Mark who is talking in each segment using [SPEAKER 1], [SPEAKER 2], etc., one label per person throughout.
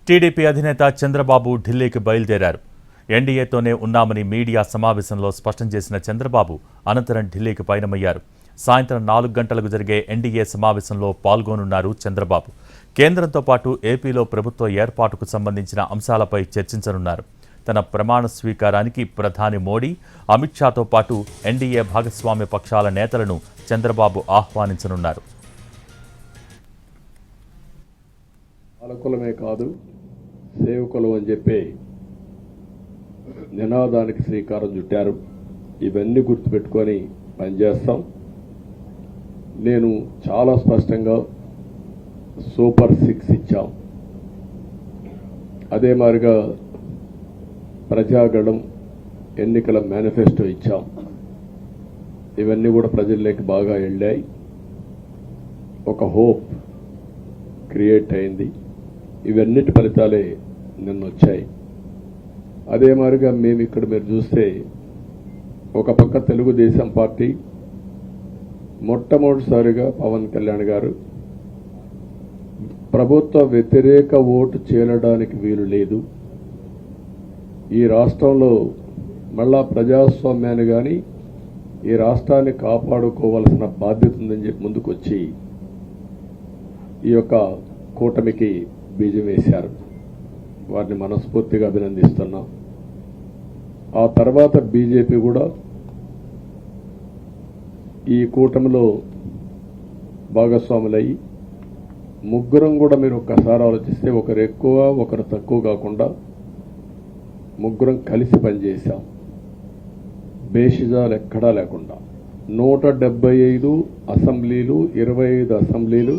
[SPEAKER 1] TDP అధినేత చంద్రబాబు ఢిల్లీకి బయలుదేరారు. ఎన్డీఏతోనే ఉన్నామని మీడియా సమావేశంలో స్పష్టం చేసిన చంద్రబాబు అనంతరం ఢిల్లీకి పయనమయ్యారు. సాయంత్రం 4 గంటలకు జరిగే ఎన్డీఏ సమావేశంలో పాల్గొనున్నారు చంద్రబాబు. కేంద్రంతో పాటు ఏపీలో ప్రభుత్వ ఏర్పాటుకు సంబంధించిన అంశాలపై చర్చించనున్నారు. తన ప్రమాణ స్వీకారానికి ప్రధాని మోడీ, అమిత్ షాతో పాటు ఎన్డీఏ భాగస్వామ్య పక్షాల నేతలను చంద్రబాబు ఆహ్వానించనున్నారు.
[SPEAKER 2] పాలకులమే కాదు, సేవకులు అని చెప్పి నినాదానికి శ్రీకారం చుట్టారు. ఇవన్నీ గుర్తుపెట్టుకొని పనిచేస్తాం. నేను చాలా స్పష్టంగా సూపర్ 6 ఇచ్చాం. అదే మాదిరిగా ప్రజాగణం ఎన్నికల మేనిఫెస్టో ఇచ్చాం. ఇవన్నీ కూడా ప్రజల్లోకి బాగా వెళ్ళాయి. ఒక హోప్ క్రియేట్ అయింది. ఇవన్నిటి ఫలితాలే నిన్న వచ్చాయి. అదే మాదిరిగా మేము ఇక్కడ మీరు చూస్తే ఒక పక్క తెలుగుదేశం పార్టీ మొట్టమొదటిసారిగా పవన్ కళ్యాణ్ గారు ప్రభుత్వ వ్యతిరేక ఓటు చేరడానికి వీలు లేదు, ఈ రాష్ట్రంలో మళ్ళా ప్రజాస్వామ్యాన్ని కానీ ఈ రాష్ట్రాన్ని కాపాడుకోవాల్సిన బాధ్యత ఉందని చెప్పి ముందుకొచ్చి ఈ యొక్క కూటమికి బీజం వేశారు. వారిని మనస్ఫూర్తిగా అభినందిస్తున్నాం. ఆ తర్వాత బీజేపీ కూడా ఈ కూటమిలో భాగస్వాములయ్యి ముగ్గురం కూడా మీరు ఒక్కసారి ఆలోచిస్తే ఒకరు ఎక్కువ ఒకరు తక్కువ కాకుండా ముగ్గురం కలిసి పనిచేశాం. బేషిజాలు ఎక్కడా లేకుండా 175 అసెంబ్లీలు, 25 అసెంబ్లీలు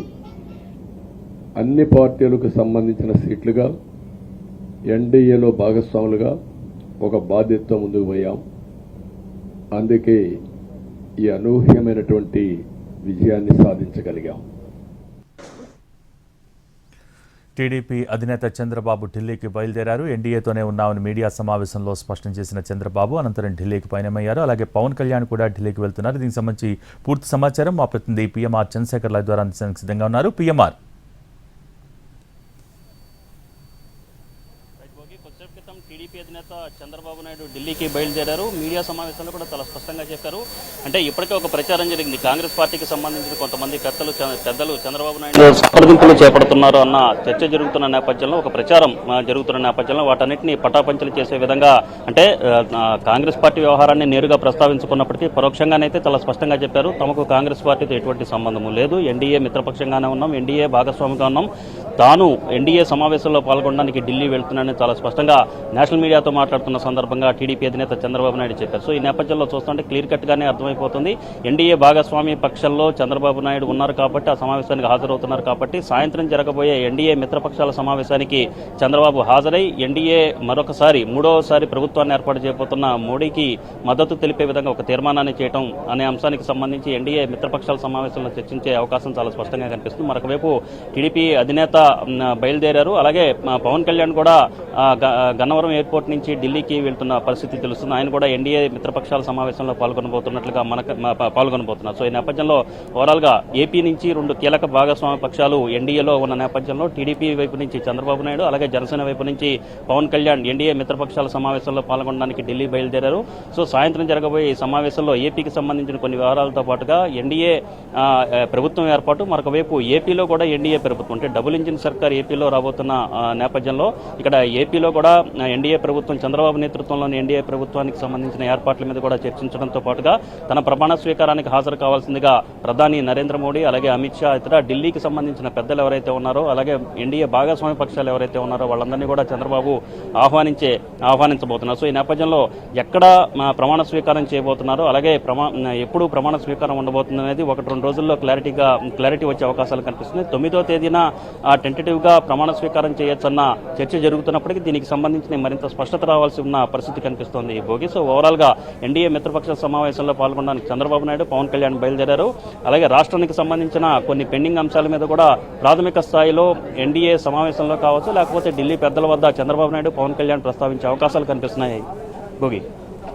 [SPEAKER 2] అన్ని పార్టీలకు సంబంధించిన సీట్లుగా ఎన్డీఏలో భాగస్వాములుగా ఒక బాధ్యతతో ముందుకు పోయాం. అందుకే ఈ అనూహ్యమైనటువంటి విజయాన్ని సాధించగలిగాం.
[SPEAKER 1] టీడీపీ అధినేత చంద్రబాబు ఢిల్లీకి బయలుదేరారు. ఎన్డీఏతోనే ఉన్నామని మీడియా సమావేశంలో స్పష్టం చేసిన చంద్రబాబు అనంతరం ఢిల్లీకి పయనమయ్యారు. అలాగే పవన్ కళ్యాణ్ కూడా ఢిల్లీకి వెళ్తున్నారు. దీనికి సంబంధించి పూర్తి సమాచారం మా ప్రతినిధి పిఎంఆర్ చంద్రశేఖర్ లైవ్ ద్వారా అందించడానికి సిద్ధంగా ఉన్నారు. పిఎంఆర్,
[SPEAKER 3] కొద్దిసేపు క్రితం టీడీపీ అధినేత చంద్రబాబు నాయుడు ఢిల్లీకి బయలుదేరారు. మీడియా సమావేశంలో కూడా చాలా స్పష్టంగా చెప్పారు. అంటే ఇప్పటికే ఒక ప్రచారం జరిగింది. కాంగ్రెస్ పార్టీకి సంబంధించిన కొంతమంది పెద్దలు చంద్రబాబు నాయుడు సంప్రదింపులు చేపడుతున్నారు అన్న చర్చ జరుగుతున్న నేపథ్యంలో, ఒక ప్రచారం జరుగుతున్న నేపథ్యంలో వాటన్నిటిని పటాపంచలు చేసే విధంగా, అంటే కాంగ్రెస్ పార్టీ వ్యవహారాన్ని నేరుగా ప్రస్తావించుకున్నప్పటికీ పరోక్షంగానైతే చాలా స్పష్టంగా చెప్పారు. తమకు కాంగ్రెస్ పార్టీతో ఎటువంటి సంబంధము లేదు, ఎన్డీఏ మిత్రపక్షంగానే ఉన్నాం, ఎన్డీఏ భాగస్వామిగా ఉన్నాం, తాను ఎన్డీఏ సమావేశంలో పాల్గొనడానికి ఢిల్లీ వెళ్తున్నానని చాలా స్పష్టంగా నేషనల్ మీడియాతో మాట్లాడుతున్న సందర్భంగా టీడీపీ అధినేత చంద్రబాబు నాయుడు చెప్పారు. సో ఈ నేపథ్యంలో చూస్తుంటే క్లియర్ కట్ గానే అర్థమైపోతుంది. ఎన్డీఏ భాగస్వామి పక్షంలో చంద్రబాబు నాయుడు ఉన్నారు కాబట్టి, ఆ సమావేశానికి హాజరవుతున్నారు కాబట్టి, సాయంత్రం జరగబోయే ఎన్డీఏ మిత్రపక్షాల సమావేశానికి చంద్రబాబు హాజరై ఎన్డీఏ మరొకసారి మూడోసారి ప్రభుత్వాన్ని ఏర్పాటు చేయబోతున్న మోడీకి మద్దతు తెలిపే విధంగా ఒక తీర్మానాన్ని చేయడం అనే అంశానికి సంబంధించి ఎన్డీఏ మిత్రపక్షాల సమావేశంలో చర్చించే అవకాశం చాలా స్పష్టంగా కనిపిస్తుంది. మరొకవైపు టీడీపీ అధినేత బయలుదేరారు. అలాగే పవన్ కళ్యాణ్ కూడా గన్నవరం ఎయిర్పోర్ట్ నుంచి ఢిల్లీకి వెళ్తున్న పరిస్థితి తెలుస్తుంది. ఆయన కూడా ఎన్డీఏ మిత్రపక్షాల సమావేశంలో పాల్గొనబోతున్నారు. సో ఈ నేపథ్యంలో ఓవరాల్ గా ఏపీ నుంచి 2 కీలక భాగస్వామ్య పక్షాలు ఎన్డీఏలో ఉన్న నేపథ్యంలో టీడీపీ వైపు నుంచి చంద్రబాబు నాయుడు, అలాగే జనసేన వైపు నుంచి పవన్ కళ్యాణ్ ఎన్డీఏ మిత్రపక్షాల సమావేశంలో పాల్గొనడానికి ఢిల్లీ బయలుదేరారు. సో సాయంత్రం జరగబోయే ఈ సమావేశంలో ఏపీకి సంబంధించిన కొన్ని వివరాలతో పాటుగా ఎన్డీఏ ప్రభుత్వం ఏర్పాటు, మరొకవైపు ఏపీలో కూడా ఎన్డీఏ ప్రభుత్వం, అంటే డబుల్ ఇంజిన్ సర్కార్ ఏపీలో రాబోతున్న నేపథ్యంలో ఇక్కడ ఏపీలో కూడా ఎన్డీఏ ప్రభుత్వం, చంద్రబాబు నేతృత్వంలోని ఎన్డీఏ ప్రభుత్వానికి సంబంధించిన ఏర్పాట్ల మీద కూడా చర్చించడంతో పాటుగా తన ప్రమాణ స్వీకారానికి హాజరు కావాల్సిందిగా ప్రధాని నరేంద్ర మోడీ, అలాగే అమిత్ షా, ఇతర ఢిల్లీకి సంబంధించిన పెద్దలు ఎవరైతే ఉన్నారో, అలాగే ఎన్డీఏ భాగస్వామ్య పక్షాలు ఎవరైతే ఉన్నారో వాళ్ళందరినీ కూడా చంద్రబాబు ఆహ్వానించబోతున్నారు. సో ఈ నేపథ్యంలో ఎక్కడ ప్రమాణ స్వీకారం చేయబోతున్నారో, అలాగే ఎప్పుడు ప్రమాణ స్వీకారం ఉండబోతుంది అనేది 1-2 రోజుల్లో క్లారిటీ వచ్చే అవకాశాలు కనిపిస్తుంది. 9వ తేదీన టెంటేటివ్ గా ప్రమాణ స్వీకారం చేయొచ్చన్న చర్చ జరుగుతున్నప్పటికీ దీనికి సంబంధించిన మరింత స్పష్టత రావాల్సి ఉన్న పరిస్థితి కనిపిస్తోంది భోగి. సో ఓవరాల్ గా ఎన్డీఏ మిత్రపక్ష సమావేశంలో పాల్గొనడానికి చంద్రబాబు నాయుడు, పవన్ కళ్యాణ్ బయలుదేరారు. అలాగే రాష్ట్రానికి సంబంధించిన కొన్ని పెండింగ్ అంశాల మీద కూడా ప్రాథమిక స్థాయిలో ఎన్డీఏ సమావేశంలో కావచ్చు, లేకపోతే ఢిల్లీ పెద్దల వద్ద చంద్రబాబు నాయుడు, పవన్ కళ్యాణ్ ప్రస్తావించే అవకాశాలు కనిపిస్తున్నాయి Bhogi.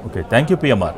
[SPEAKER 1] Okay, thank you PMR.